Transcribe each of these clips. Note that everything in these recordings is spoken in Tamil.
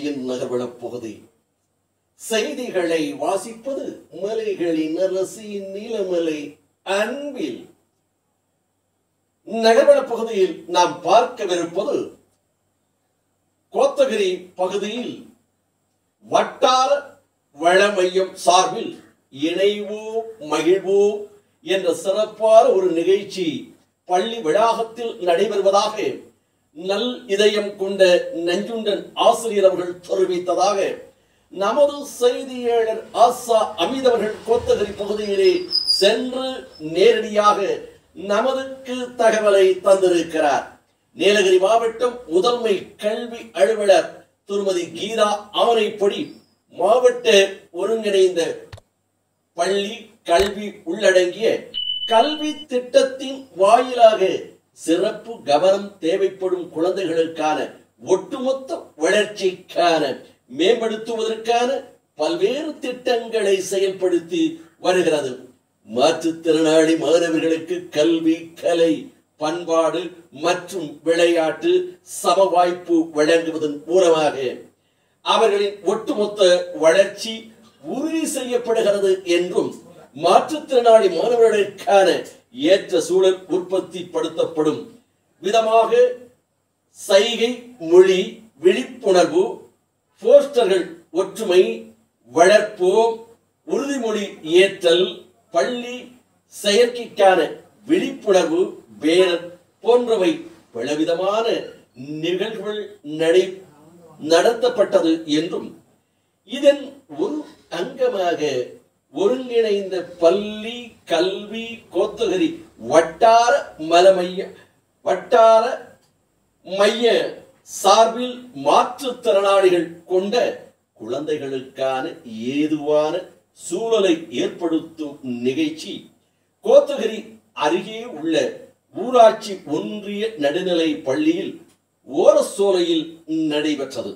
நிகழ்ச்சியின் நகர்வளப் பகுதி. செய்திகளை வாசிப்பது மலைகளின் அரசி நீலமலை அன்பில். நகர்வளப் பகுதியில் நாம் பார்க்கவிருப்பது கோத்தகிரி பகுதியில் வட்டார வள மையம் சார்பில் இணைவோம் மகிழ்வோம் என்ற சிறப்பான ஒரு நிகழ்ச்சி பள்ளி வளாகத்தில் நடைபெறுவதாக நல் இதயம் கொண்ட நஞ்சுண்டன் ஆசிரியர் அவர்கள் தெரிவித்ததாக நமது செய்தியாளர் ஆசா அமீத் அவர்கள் கோத்தகிரி பகுதியிலே சென்று நேரடியாக நமதுக்கு தகவலை தந்திருக்கிறார். நீலகிரி மாவட்டம் முதன்மை கல்வி அலுவலர் திருமதி கீதா ஆனைப்படி மாவட்ட ஒருங்கிணைந்த பள்ளி கல்வி உள்ளடங்கிய கல்வி திட்டத்தின் வாயிலாக சிறப்பு கவனம் தேவைப்படும் குழந்தைகளுக்கான ஒட்டுமொத்த வளர்ச்சிக்கான மேம்படுத்துவதற்கான பல்வேறு திட்டங்களை செயல்படுத்தி வருகிறது. மாற்றுத்திறனாளி மாணவர்களுக்கு கல்வி, கலை, பண்பாடு மற்றும் விளையாட்டு சம வாய்ப்பு வழங்குவதன் மூலமாக அவர்களின் ஒட்டுமொத்த வளர்ச்சி உறுதி செய்யப்படுகிறது என்றும் மாற்றுத்திறனாளி மாணவர்களுக்கான ஏற்ற சூழல் உற்பத்தி படுத்தப்படும் விதமாக சைகை மொழி விழிப்புணர்வு போஸ்டர்கள், ஒற்றுமை வளர்ப்போம், உறுதிமொழி ஏற்றல், பள்ளி செயற்கைக்கான விழிப்புணர்வு பேனர் போன்றவை பலவிதமான நிகழ்வுகள் நடத்தப்பட்டது என்றும் இதன் ஒரு அங்கமாக ஒருங்கிணைந்த பள்ளி கல்வி கோத்தகிரி வட்டார மைய சார்பில் மாற்றுத்திறனாளிகள் கொண்ட குழந்தைகளுக்கான ஏதுவான சூழலை ஏற்படுத்தும் நிகழ்ச்சி கோத்தகிரி அருகே உள்ள ஊராட்சி ஒன்றிய நடுநிலை பள்ளியில் ஓரசோலையில் நடைபெற்றது.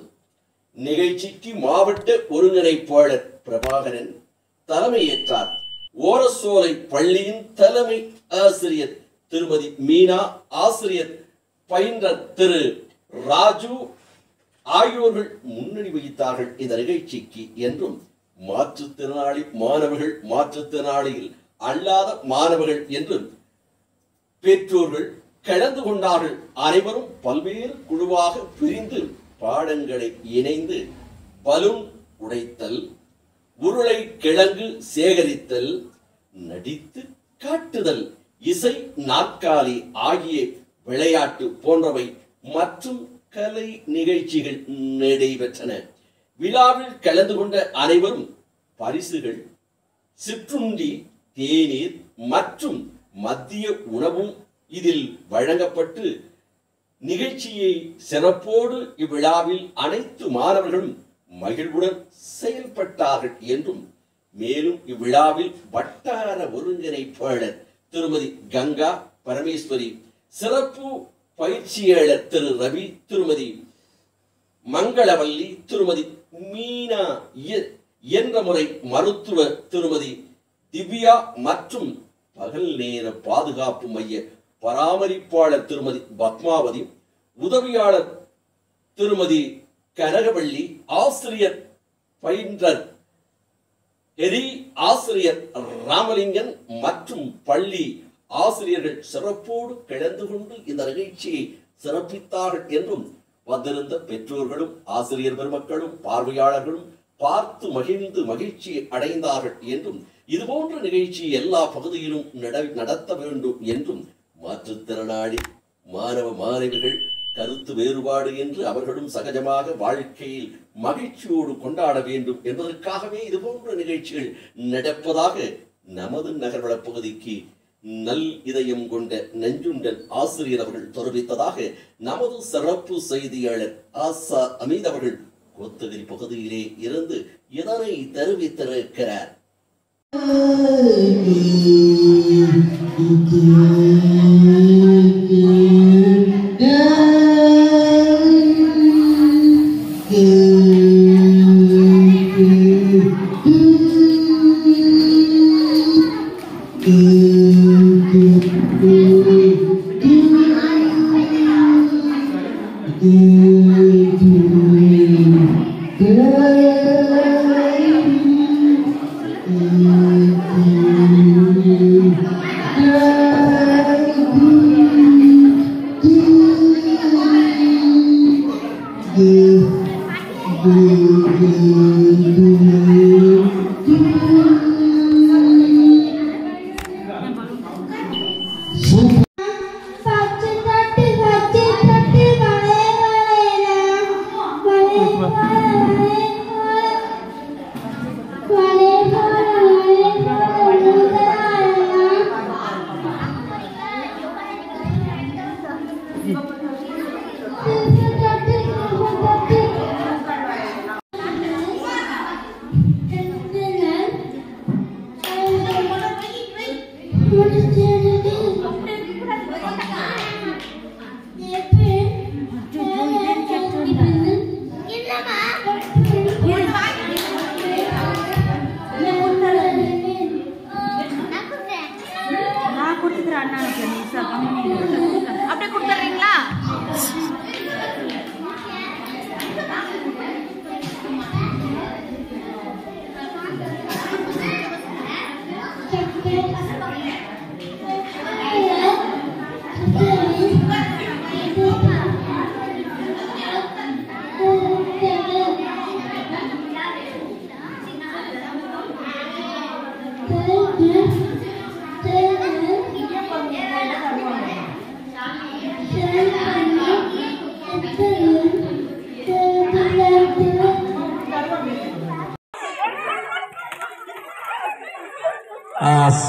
நிகழ்ச்சிக்கு மாவட்ட ஒருங்கிணைப்பாளர் பிரபாகரன் தலைமையேற்றார். ஓரசோலை பள்ளியின் தலைமை ஆசிரியர் திருமதி மீனா, ஆசிரியர் பயின்றர் திரு ராஜு ஆகியோர்கள் முன்னணி வகித்தார்கள் இந்த நிகழ்ச்சிக்கு என்றும் மாற்றுத்திறனாளி மாணவர்கள், மாற்றுத்திறனாளிகள் அல்லாத மாணவர்கள் என்றும் பெற்றோர்கள் கலந்து கொண்டார்கள். அனைவரும் பல்வேறு குழுவாக பிரிந்து பாடங்களை இணைந்து பலூன் உடைத்தல், உருளை கிழங்கு சேகரித்தல், நடித்து காட்டுதல், இசை நாற்காலி ஆகிய விளையாட்டு போன்றவை மற்றும் கலை நிகழ்ச்சிகள் நடைபெற்றன. விழாவில் கலந்து கொண்ட அனைவரும் பரிசுகள், சிற்றுண்டி, தேநீர் மற்றும் மதிய உணவும் இதில் வழங்கப்பட்டு நிகழ்ச்சியை சிறப்போடு இவ்விழாவில் அனைத்து மாணவர்களும் மகிழ்வுடன் செயல்பட்டார்கள் என்றும் மேலும் இவ்விழாவில் வட்டார ஒருங்கிணைப்பாளர் திருமதி கங்கா பரமேஸ்வரி, சிறப்பு பயிற்சியாளர் திரு ரவி, திருமதி மங்களவல்லி, திருமதி மீனா என்ற முறை மருத்துவர் திருமதி திவ்யா மற்றும் பகல் நேர பாதுகாப்பு மைய பராமரிப்பாளர் திருமதி பத்மாவதி, உதவியாளர் திருமதி கனகவள்ளி, ஆசிரியர் பயின்றர் எரி, ஆசிரியர் ராமலிங்கன் மற்றும் பள்ளி ஆசிரியர்கள் சிறப்போடு கலந்து கொண்டு இந்த நிகழ்ச்சியை சிறப்பித்தார்கள் என்றும் வந்திருந்த பெற்றோர்களும் ஆசிரியர் பெருமக்களும் பார்வையாளர்களும் பார்த்து மகிழ்ந்து மகிழ்ச்சி அடைந்தார்கள் என்றும் இதுபோன்ற நிகழ்ச்சி எல்லா பகுதியிலும் நடத்த வேண்டும் என்றும் மாற்றுத்திறனாளி மாணவ மாணவிகள் கருத்து வேறுபாடு என்று அவர்களும் சகஜமாக வாழ்க்கையில் மகிழ்ச்சியோடு கொண்டாட வேண்டும் என்பதற்காகவே இதுபோன்ற நிகழ்ச்சிகள் நடப்பதாக நமது நகர்வள பகுதிக்கு நல் இதயம் கொண்ட நஞ்சுண்டன் ஆசிரியர் அவர்கள் தெரிவித்ததாக நமது சிறப்பு செய்தியாளர் ஆசா அமீத் அவர்கள் கோத்தகிரி பகுதியிலே இருந்து இதனை தெரிவித்திருக்கிறார்.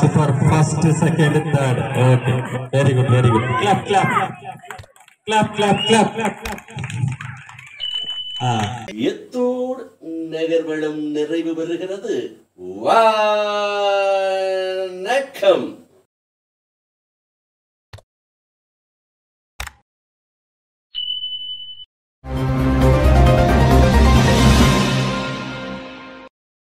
Super, first, second, third. Okay, very good, very good. Clap, clap, clap, clap, clap. எத்தோடு நகர்வலம் நிறைவு பெறுகிறது. வணக்கம்.